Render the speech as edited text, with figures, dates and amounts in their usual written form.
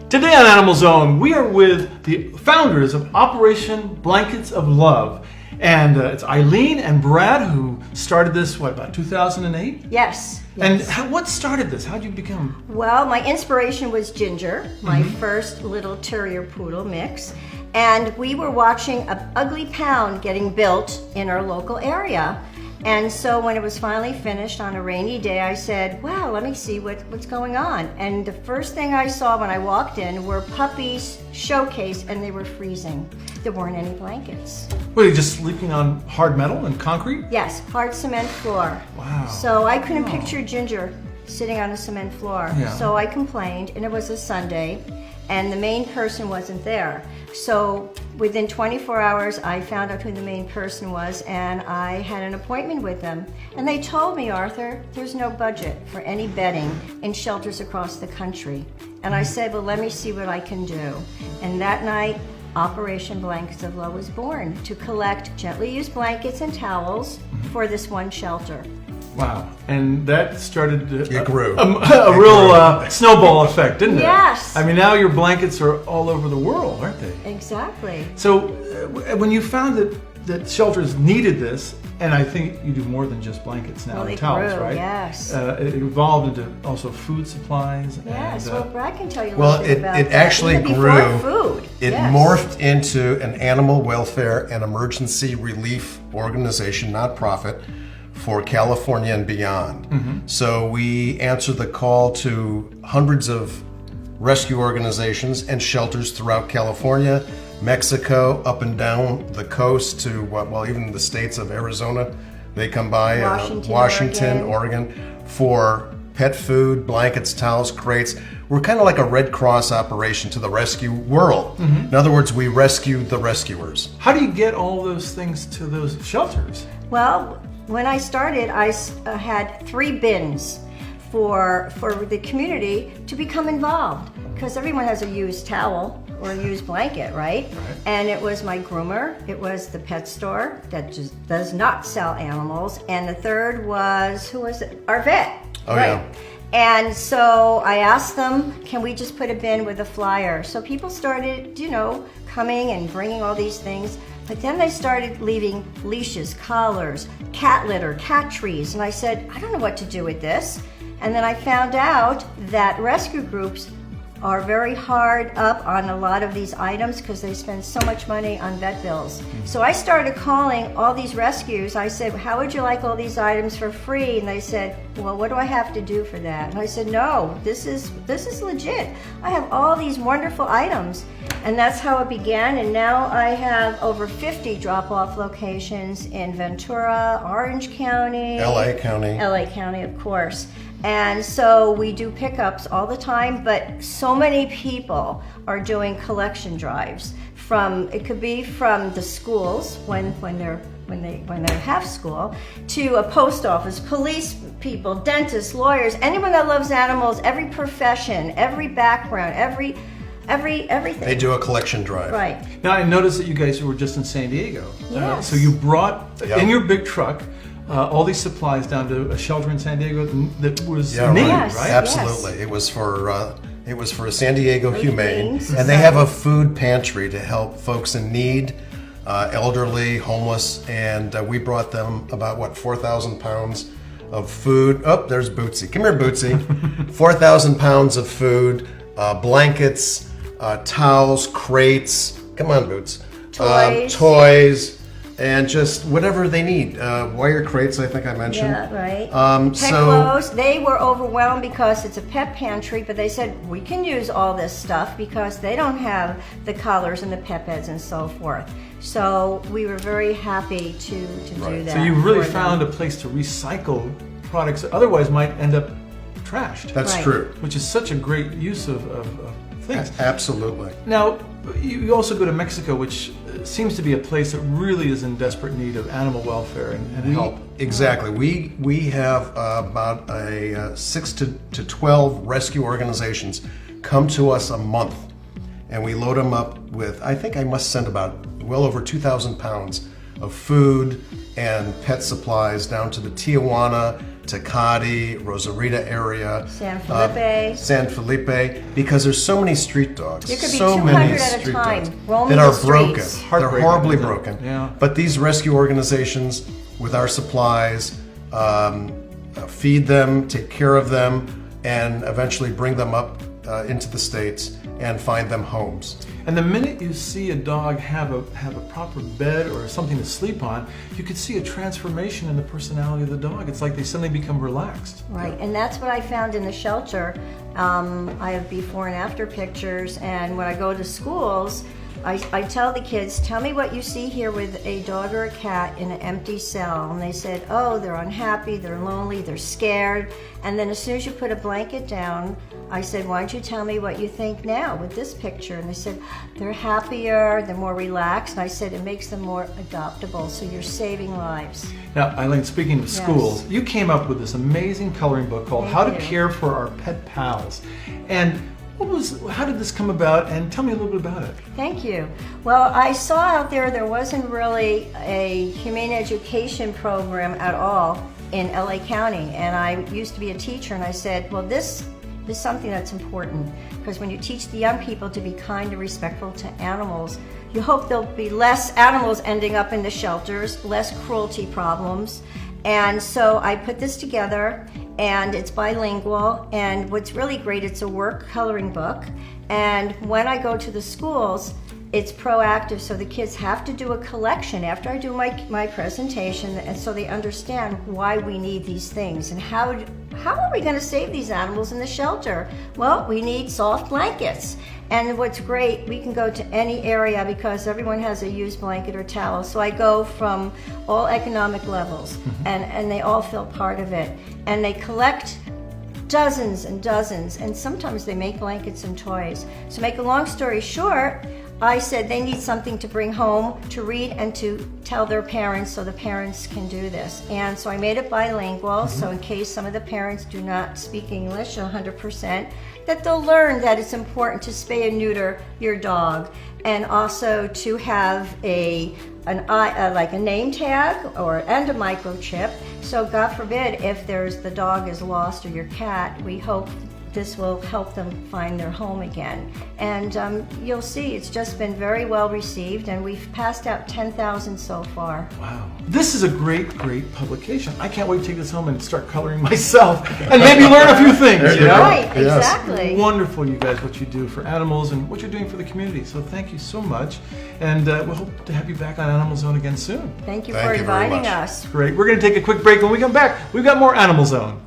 Today on Animal Zone, we are with the founders of Operation Blankets of Love. And it's Eileen and Brad who started this, about 2008? Yes. And what started this? How did you become? Well, my inspiration was Ginger, my first little terrier poodle mix. And we were watching an ugly pound getting built in our local area. And so when it was finally finished on a rainy day, I said, wow, let me see what's going on. And the first thing I saw when I walked in were puppies showcased, and they were freezing. There weren't any blankets. Were you just sleeping on hard metal and concrete? Yes, hard cement floor. Wow. So I couldn't picture Ginger sitting on a cement floor. Yeah. So I complained, and it was a Sunday, and the main person wasn't there. So within 24 hours, I found out who the main person was, and I had an appointment with them. And they told me, Arthur, there's no budget for any bedding in shelters across the country. And I said, well, let me see what I can do. And that night, Operation Blankets of Love was born to collect gently used blankets and towels for this one shelter. Wow. And that started It grew. a real snowball effect, didn't it? Yes. I mean, now your blankets are all over the world, aren't they? Exactly. So when you found that shelters needed this, and I think you do more than just blankets now, Well, and they towels, grew, right? yes. It evolved into also food supplies. Yes, and, well, Brad can tell you a Well, little bit about it that. actually Even grew. before food. It Yes. morphed into an animal welfare and emergency relief organization, nonprofit, for California and beyond. So we answered the call to hundreds of rescue organizations and shelters throughout California, Mexico, up and down the coast to even the states of Arizona. They come by, Washington, Oregon, for pet food, blankets, towels, crates. We're kind of like a Red Cross operation to the rescue world. In other words, we rescue the rescuers. How do you get all those things to those shelters? Well, when I started, I had 3 bins for the community to become involved, because everyone has a used towel or a used blanket, right? And it was my groomer, it was the pet store that just does not sell animals, and the third was, who was it? Our vet. Oh, right. yeah. And so I asked them, can we just put a bin with a flyer? So people started, coming and bringing all these things. But then they started leaving leashes, collars, cat litter, cat trees. And I said, I don't know what to do with this. And then I found out that rescue groups are very hard up on a lot of these items because they spend so much money on vet bills. So I started calling all these rescues. I said, how would you like all these items for free? And they said, well, what do I have to do for that? And I said, no, this is legit. I have all these wonderful items. And that's how it began. And now I have over 50 drop-off locations in Ventura, Orange County, LA County, of course. And so we do pickups all the time, but so many people are doing collection drives. It could be from the schools when they have school, to a post office, police people, dentists, lawyers, anyone that loves animals, every profession, every background, everything. They do a collection drive. Right. Now I noticed that you guys were just in San Diego. Yes. So you brought in your big truck all these supplies down to a shelter in San Diego that was named, Yes. right? Absolutely. It was for San Diego Humane, Society. and they have a food pantry to help folks in need, elderly, homeless, and we brought them about 4,000 pounds of food. Oh, there's Bootsy. Come here, Bootsy. 4,000 pounds of food, blankets, towels, crates. Come on, Boots. Toys. And just whatever they need. Wire crates, I think I mentioned. Yeah, right. Pet So clothes. They were overwhelmed because it's a pet pantry, but they said we can use all this stuff because they don't have the collars and the pet beds and so forth. So we were very happy to do that. So you really for them. found a place to recycle products that otherwise might end up trashed. that's Right. true. Which is such a great use of things. Absolutely. Now, you also go to Mexico, which seems to be a place that really is in desperate need of animal welfare and help. Exactly. We have about 6 to 12 rescue organizations come to us a month, and we load them up with, I think I must send about well over 2,000 pounds of food and pet supplies down to the Tijuana, Tecate, Rosarita area, San Felipe. because there's so many street dogs. There could be so 200 many at a street time dogs roaming that are the broken. streets. They're Heartbreaking, horribly isn't it? broken. Yeah. But these rescue organizations, with our supplies, feed them, take care of them, and eventually bring them up into the States and find them homes. And the minute you see a dog have a proper bed or something to sleep on, you could see a transformation in the personality of the dog. It's like they suddenly become relaxed. Right, and that's what I found in the shelter. I have before and after pictures, and when I go to schools, I tell the kids, tell me what you see here with a dog or a cat in an empty cell. And they said, oh, they're unhappy, they're lonely, they're scared. And then as soon as you put a blanket down, I said, why don't you tell me what you think now with this picture? And they said, they're happier, they're more relaxed. And I said, it makes them more adoptable, so you're saving lives. Now, Eileen, speaking of schools, you came up with this amazing coloring book called How to Care for Our Pet Pals. And how did this come about? And tell me a little bit about it. Thank you. Well, I saw out there wasn't really a humane education program at all in LA County. And I used to be a teacher, and I said, well, this is something that's important, because when you teach the young people to be kind and respectful to animals, you hope there'll be less animals ending up in the shelters, less cruelty problems. And so I put this together, and it's bilingual, and what's really great, it's a work coloring book. And when I go to the schools, it's proactive, so the kids have to do a collection after I do my presentation, and so they understand why we need these things and how are we going to save these animals in the shelter? Well, we need soft blankets. And what's great, we can go to any area because everyone has a used blanket or towel. So I go from all economic levels, and they all feel part of it. And they collect dozens and dozens, and sometimes they make blankets and toys. So make a long story short, I said they need something to bring home, to read, and to tell their parents so the parents can do this. And so I made it bilingual, so in case some of the parents do not speak English 100%, that they'll learn that it's important to spay and neuter your dog, and also to have like a name tag and a microchip. So God forbid if the dog is lost or your cat, we hope this will help them find their home again. And you'll see it's just been very well received, and we've passed out 10,000 so far. Wow. This is a great publication. I can't wait to take this home and start coloring myself and maybe learn a few things, you know? Right, exactly. Wonderful, you guys, what you do for animals and what you're doing for the community. So thank you so much. And we'll hope to have you back on Animal Zone again soon. Thank you for inviting us. Great. We're going to take a quick break. When we come back, we've got more Animal Zone.